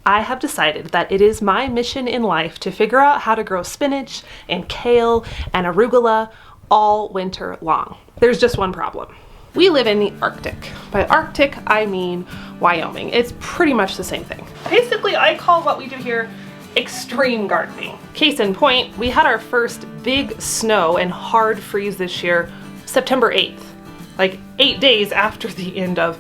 I have decided that it is my mission in life to figure out how to grow spinach and kale and arugula all winter long. There's just one problem. We live in the Arctic. By Arctic, I mean Wyoming. It's pretty much the same thing. Basically, I call what we do here extreme gardening. Case in point, we had our first big snow and hard freeze this year, September 8th, like 8 days after the end of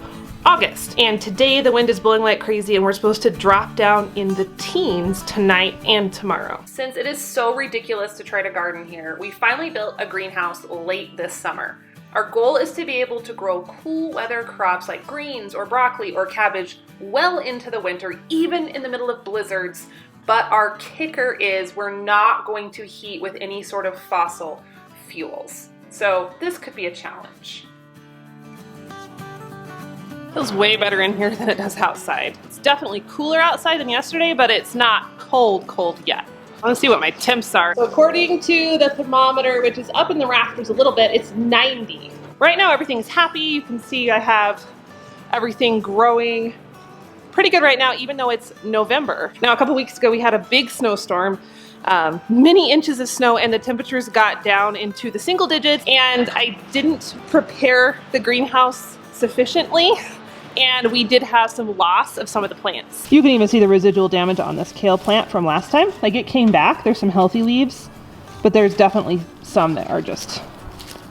August. And today the wind is blowing like crazy and we're supposed to drop down in the teens tonight and tomorrow. Since it is so ridiculous to try to garden here, we finally built a greenhouse late this summer. Our goal is to be able to grow cool weather crops like greens or broccoli or cabbage well into the winter, even in the middle of blizzards. But our kicker is we're not going to heat with any sort of fossil fuels. So this could be a challenge. Feels way better in here than it does outside. It's definitely cooler outside than yesterday, but it's not cold yet. I want to see what my temps are. So according to the thermometer, which is up in the rafters a little bit, it's 90. Right now everything's happy. You can see I have everything growing pretty good right now, even though it's November. Now a couple weeks ago we had a big snowstorm, many inches of snow, and the temperatures got down into the single digits, and I didn't prepare the greenhouse sufficiently. And we did have some loss of some of the plants. You can even see the residual damage on this kale plant from last time. Like, it came back, there's some healthy leaves, but there's definitely some that are just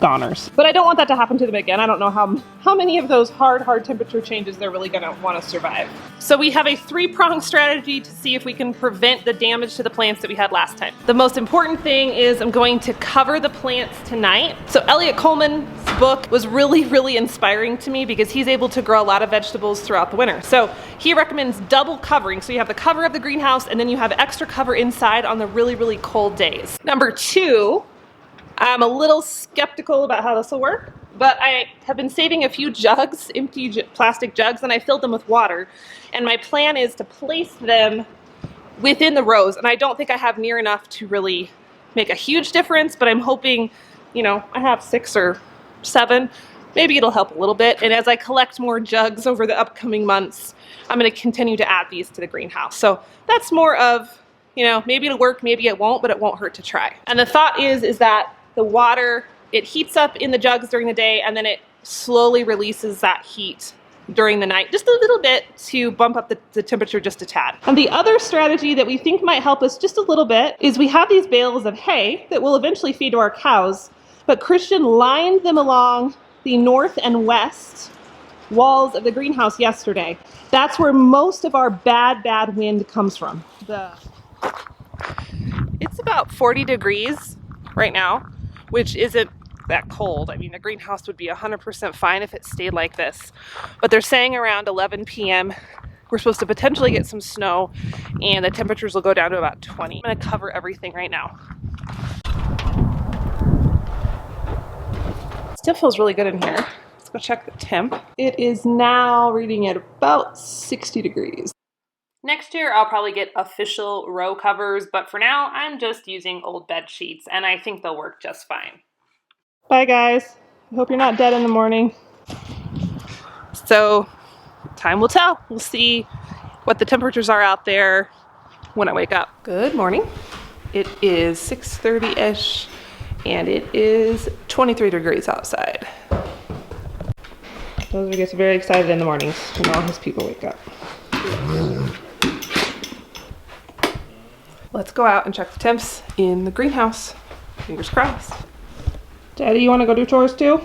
goners. But I don't want that to happen to them again. I don't know how many of those hard temperature changes they're really gonna wanna survive. So we have a three-pronged strategy to see if we can prevent the damage to the plants that we had last time. The most important thing is I'm going to cover the plants tonight. So Elliot Coleman's book was really inspiring to me because he's able to grow a lot of vegetables throughout the winter. So he recommends double covering. So you have the cover of the greenhouse and then you have extra cover inside on the really cold days. Number two, I'm a little skeptical about how this will work, but I have been saving a few jugs, empty plastic jugs, and I filled them with water. And my plan is to place them within the rows. And I don't think I have near enough to really make a huge difference, but I'm hoping, you know, I have 6 or 7. Maybe it'll help a little bit. And as I collect more jugs over the upcoming months, I'm going to continue to add these to the greenhouse. So that's more of, you know, maybe it'll work, maybe it won't, but it won't hurt to try. And the thought is that the water, it heats up in the jugs during the day and then it slowly releases that heat during the night, just a little bit to bump up the temperature just a tad. And the other strategy that we think might help us just a little bit is we have these bales of hay that will eventually feed to our cows, but Christian lined them along the north and west walls of the greenhouse yesterday. That's where most of our bad wind comes from. It's about 40 degrees right now, which isn't that cold. I mean, the greenhouse would be 100% fine if it stayed like this. But they're saying around 11 p.m. we're supposed to potentially get some snow and the temperatures will go down to about 20. I'm gonna cover everything right now. Still feels really good in here. Let's go check the temp. It is now reading at about 60 degrees. Next year, I'll probably get official row covers, but for now, I'm just using old bed sheets, and I think they'll work just fine. Bye, guys. I hope you're not dead in the morning. So, time will tell. We'll see what the temperatures are out there when I wake up. Good morning. It is 6:30-ish, and it is 23 degrees outside. Those gets very excited in the mornings when all his people wake up. Let's go out and check the temps in the greenhouse. Fingers crossed. Daddy, you want to go do chores too?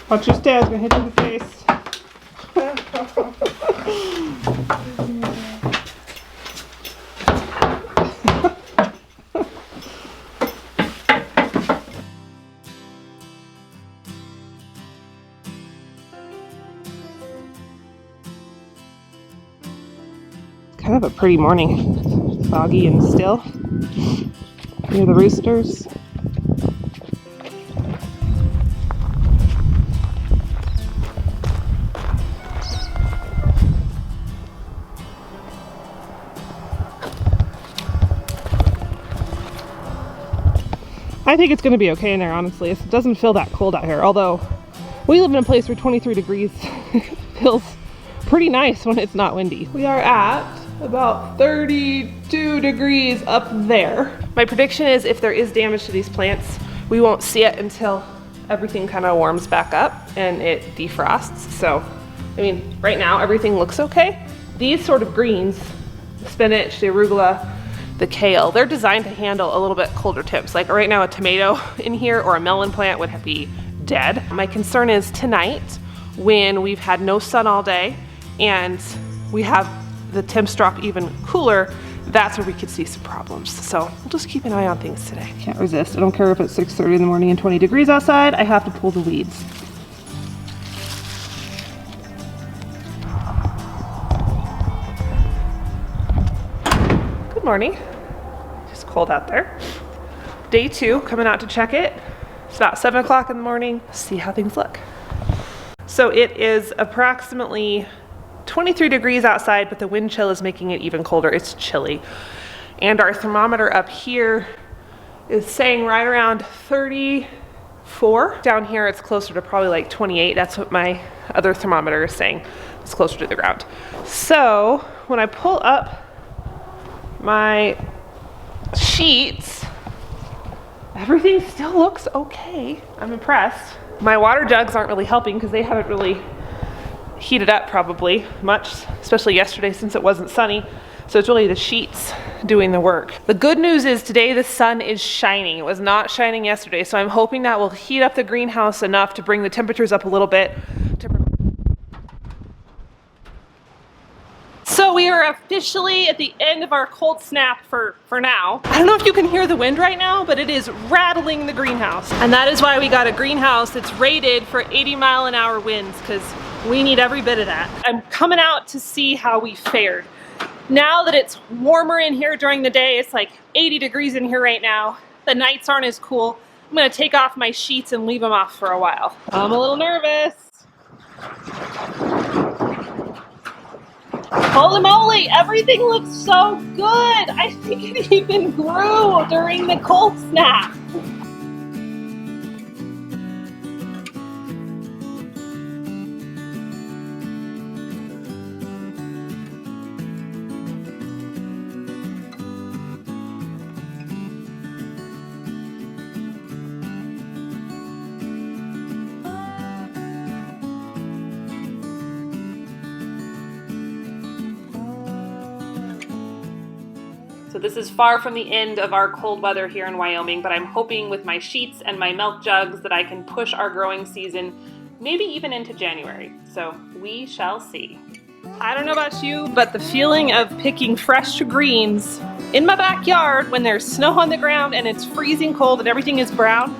Watch your stairs, gonna hit you in the face. Kind of a pretty morning. Foggy and still. Near the roosters. I think it's gonna be okay in there, honestly. It doesn't feel that cold out here, although we live in a place where 23 degrees feels pretty nice when it's not windy. We are at about 32 degrees up there. My prediction is if there is damage to these plants, we won't see it until everything kind of warms back up and it defrosts. So, I mean, right now everything looks okay. These sort of greens, the spinach, the arugula, the kale, they're designed to handle a little bit colder temps. Like right now, a tomato in here or a melon plant would be dead. My concern is tonight when we've had no sun all day and we have the temps drop even cooler, that's where we could see some problems. So we'll just keep an eye on things today. Can't resist. I don't care if it's 6:30 in the morning and 20 degrees outside, I have to pull the weeds. Good morning. Just cold out there. Day 2, coming out to check it. It's about 7 o'clock in the morning. See how things look. So it is approximately 23 degrees outside, but the wind chill is making it even colder. It's chilly. And our thermometer up here is saying right around 34. Down here it's closer to probably like 28. That's what my other thermometer is saying. It's closer to the ground. So when I pull up my sheets, everything still looks okay. I'm impressed. My water jugs aren't really helping because they haven't really heated up probably much, especially yesterday since it wasn't sunny. So it's really the sheets doing the work. The good news is today the sun is shining. It was not shining yesterday, so I'm hoping that will heat up the greenhouse enough to bring the temperatures up a little bit. So we are officially at the end of our cold snap for now. I don't know if you can hear the wind right now, but it is rattling the greenhouse. And that is why we got a greenhouse that's rated for 80-mile-an-hour winds, because we need every bit of that. I'm coming out to see how we fared. Now that it's warmer in here during the day, it's like 80 degrees in here right now. The nights aren't as cool. I'm gonna take off my sheets and leave them off for a while. I'm a little nervous. Holy moly, everything looks so good. I think it even grew during the cold snap. So this is far from the end of our cold weather here in Wyoming, but I'm hoping with my sheets and my milk jugs that I can push our growing season maybe even into January. So we shall see. I don't know about you, but the feeling of picking fresh greens in my backyard when there's snow on the ground and it's freezing cold and everything is brown,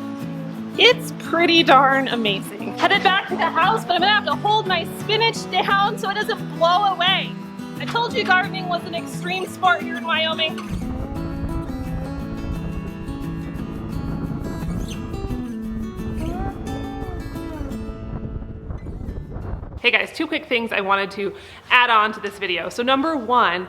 it's pretty darn amazing. Headed back to the house, but I'm gonna have to hold my spinach down so it doesn't blow away. I told you gardening was an extreme sport here in Wyoming. Hey guys, 2 quick things I wanted to add on to this video. So number 1,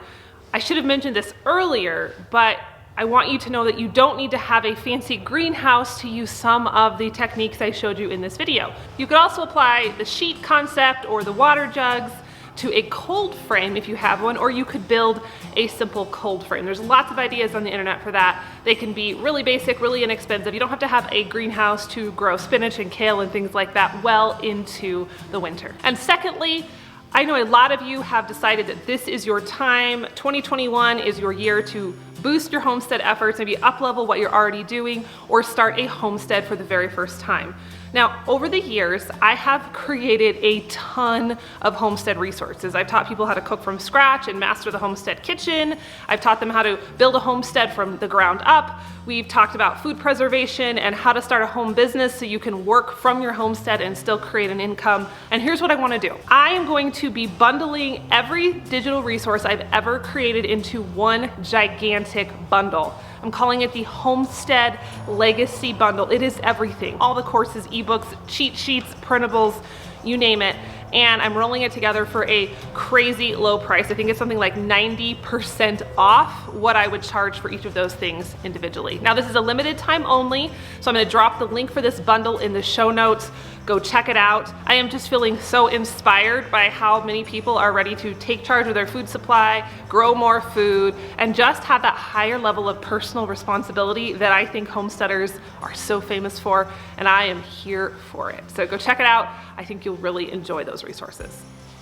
I should have mentioned this earlier, but I want you to know that you don't need to have a fancy greenhouse to use some of the techniques I showed you in this video. You could also apply the sheet concept or the water jugs to a cold frame if you have one, or you could build a simple cold frame. There's lots of ideas on the internet for that. They can be really basic, really inexpensive. You don't have to have a greenhouse to grow spinach and kale and things like that well into the winter. And secondly, I know a lot of you have decided that this is your time. 2021 is your year to boost your homestead efforts, maybe up-level what you're already doing, or start a homestead for the very first time. Now, over the years, I have created a ton of homestead resources. I've taught people how to cook from scratch and master the homestead kitchen. I've taught them how to build a homestead from the ground up. We've talked about food preservation and how to start a home business so you can work from your homestead and still create an income. And here's what I want to do. I am going to be bundling every digital resource I've ever created into one gigantic bundle. I'm calling it the Homestead Legacy Bundle. It is everything. All the courses, ebooks, cheat sheets, printables, you name it. and I'm rolling it together for a crazy low price. I think it's something like 90% off what I would charge for each of those things individually. Now this is a limited time only, so I'm gonna drop the link for this bundle in the show notes. Go check it out. I am just feeling so inspired by how many people are ready to take charge of their food supply, grow more food, and just have that higher level of personal responsibility that I think homesteaders are so famous for, and I am here for it. So go check it out. I think you'll really enjoy those resources.